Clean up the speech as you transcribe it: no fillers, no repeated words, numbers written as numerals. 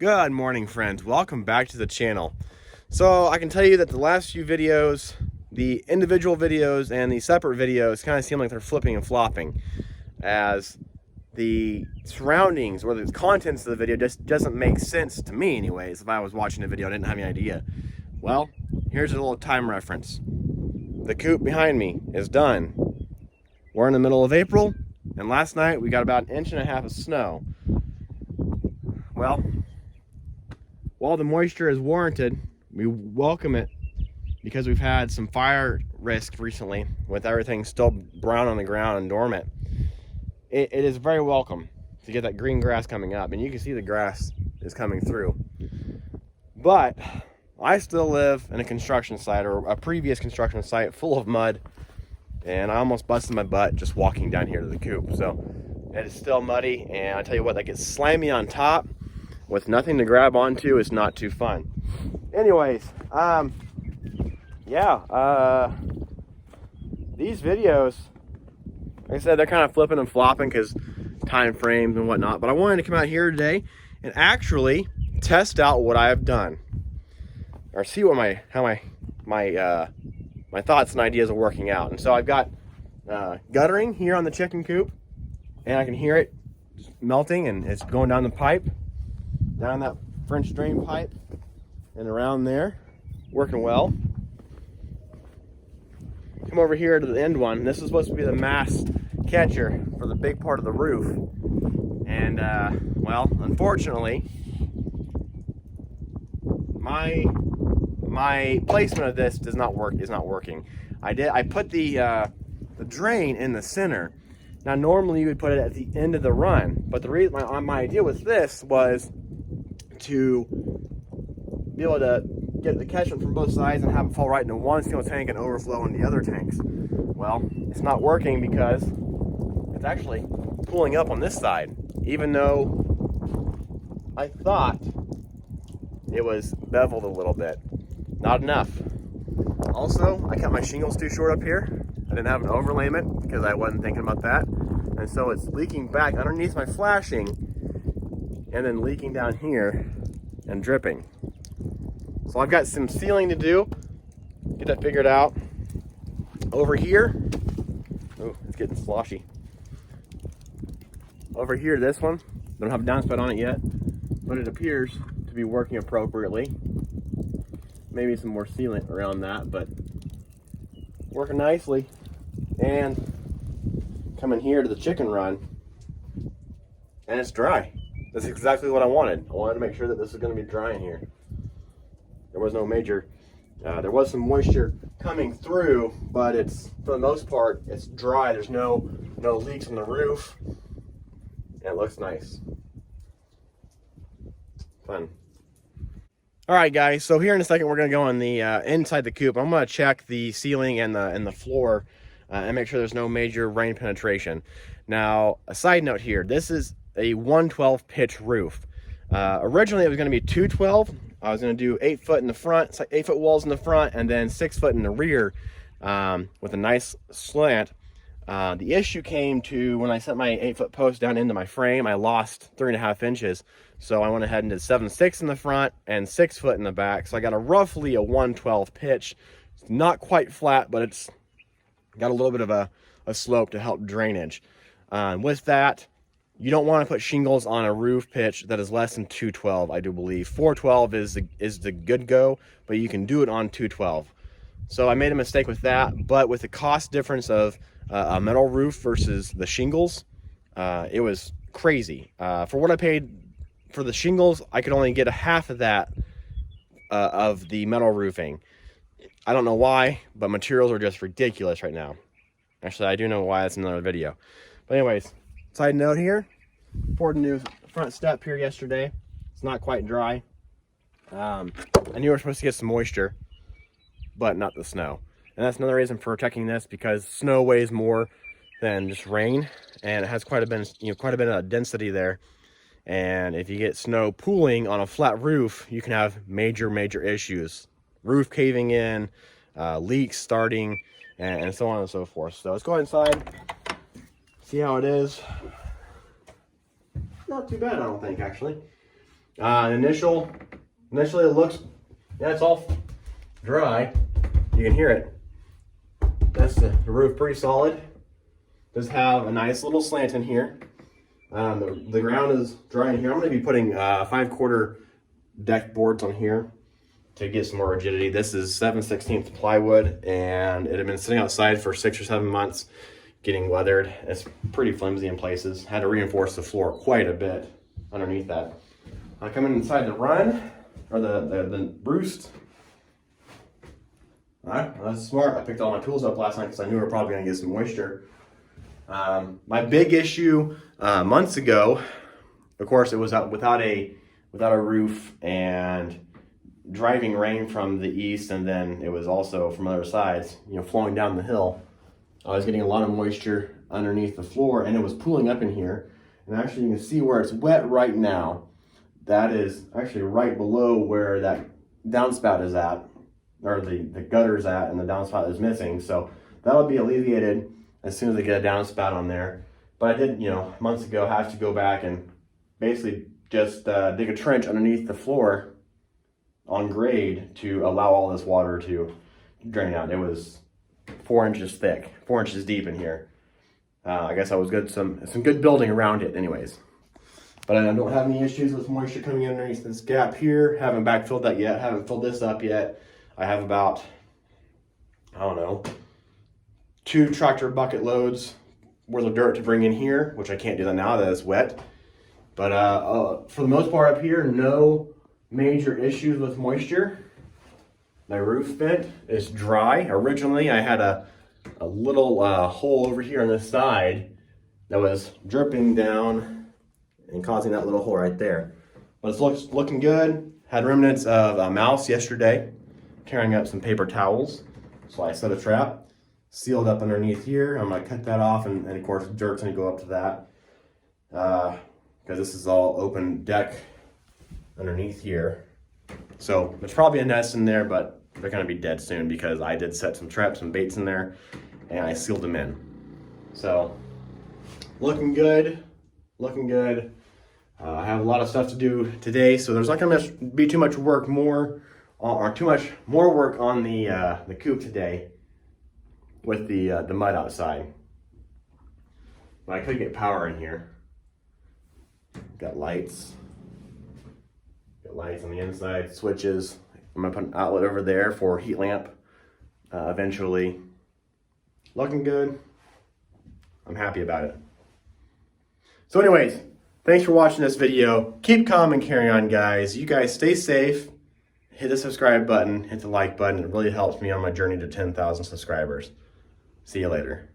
Good morning, friends. Welcome back to the channel. So I can tell you that the last few videos, the individual videos and the separate videos kind of seem like they're flipping and flopping, as the surroundings or the contents of the video just doesn't make sense to me anyways. If I was watching the video, I didn't have any idea. Well, here's a little time reference. The coop behind me is done. We're in the middle of April, and last night we got about 1.5 inches of snow. Well, while the moisture is warranted, we welcome it because we've had some fire risk recently with everything still brown on the ground and dormant. It is very welcome to get that green grass coming up, and you can see the grass is coming through. But I still live in a construction site, or a previous construction site, full of mud, and I almost busted my butt just walking down here to the coop. So it is still muddy, and I tell you what, that gets slimy on top with nothing to grab onto is not too fun. Anyways, these videos, like I said, they're kind of flipping and flopping because time frames and whatnot, but I wanted to come out here today and actually test out what I have done, or see what my thoughts and ideas are working out. And so I've got guttering here on the chicken coop, and I can hear it melting, and it's going down the pipe, down that French drain pipe and around there, working well. Come over here to the end one. This is supposed to be the mass catcher for the big part of the roof, and well, unfortunately, my placement of this is not working. I put the drain in the center. Now normally you would put it at the end of the run, but the reason my idea with this was to be able to get the catchment from both sides and have it fall right into one single tank and overflow in the other tanks. Well, it's not working because it's actually pulling up on this side, even though I thought it was beveled a little bit. Not enough. Also, I cut my shingles too short up here. I didn't have an overlayment because I wasn't thinking about that. And so it's leaking back underneath my flashing and then leaking down here and dripping. So I've got some sealing to do, get that figured out. Over here, oh, it's getting sloshy. Over here, this one, don't have a downspout on it yet, but it appears to be working appropriately. Maybe some more sealant around that, but working nicely. And coming here to the chicken run, and it's dry. That's exactly what I wanted. I wanted to make sure that this is going to be dry in here. There was no major, there was some moisture coming through, but it's, for the most part, it's dry. There's no leaks on the roof, and it looks nice. Fun. All right, guys, so here in a second we're going to go on the inside the coop. I'm going to check the ceiling and the floor and make sure there's no major rain penetration. Now, a side note here, this is a 112 pitch roof. Originally it was going to be 212. I was going to do 8 foot in the front, 8 foot walls in the front, and then 6 foot in the rear with a nice slant. The issue came to when I set my 8 foot post down into my frame. I lost 3.5 inches, so I went ahead and did 7.6 in the front and 6 foot in the back. So I got roughly a 112 pitch. It's not quite flat, but it's got a little bit of a slope to help drainage. With that, you don't want to put shingles on a roof pitch that is less than 212, I do believe. 412 is the good go, but you can do it on 212. So I made a mistake with that, but with the cost difference of a metal roof versus the shingles, it was crazy. For what I paid for the shingles, I could only get a half of that of the metal roofing. I don't know why, but materials are just ridiculous right now. Actually, I do know why. That's another video. But anyways, side note here, poured a new front step here yesterday. It's not quite dry. I knew we were supposed to get some moisture, but not the snow. And that's another reason for checking this, because snow weighs more than just rain, and it has quite a bit of density there. And if you get snow pooling on a flat roof, you can have major issues. Roof caving in, leaks starting, and so on and so forth. So let's go inside, see how it is. Not too bad, I don't think, actually. Initially it looks, yeah, it's all dry. You can hear it. That's the roof, pretty solid. Does have a nice little slant in here. The ground is dry in here. I'm going to be putting 5/4 deck boards on here to get some more rigidity. This is 7/16 plywood, and it had been sitting outside for 6 or 7 months, getting weathered. It's pretty flimsy in places. Had to reinforce the floor quite a bit underneath that. Coming inside the run, or the roost. All right, well, that's smart. I picked all my tools up last night because I knew we were probably going to get some moisture. My big issue months ago, of course, it was without a roof and driving rain from the east, and then it was also from other sides, you know, flowing down the hill. I was getting a lot of moisture underneath the floor, and it was pooling up in here. And actually, you can see where it's wet right now. That is actually right below where that downspout is at, or the gutter's at, and the downspout is missing. So that'll be alleviated as soon as I get a downspout on there. But I did, you know, months ago, have to go back and basically just dig a trench underneath the floor on grade to allow all this water to drain out. It was 4 inches thick, 4 inches deep in here. I guess I was good, some good building around it anyways. But I don't have any issues with moisture coming in underneath this gap here. Haven't backfilled that yet, haven't filled this up yet. I have about, I don't know, 2 tractor bucket loads worth of dirt to bring in here, which I can't do that now that it's wet. But for the most part up here, no major issues with moisture. My roof vent is dry. Originally, I had a little hole over here on the side that was dripping down and causing that little hole right there. But it's looking good. Had remnants of a mouse yesterday, tearing up some paper towels. So I set a trap, sealed up underneath here. I'm gonna cut that off, and of course dirt's gonna go up to that. Because this is all open deck underneath here. So there's probably a nest in there, but they're gonna be dead soon because I did set some traps and baits in there and I sealed them in. So looking good, looking good. I have a lot of stuff to do today, so there's not gonna be too much work more, or too much more work on the coop today with the mud outside. But I could get power in here. Got lights. Got lights on the inside, switches. I'm gonna put an outlet over there for heat lamp eventually. Looking good. I'm happy about it. So anyways, thanks for watching this video. Keep calm and carry on, guys. You guys stay safe. Hit the subscribe button, hit the like button. It really helps me on my journey to 10,000 subscribers. See you later.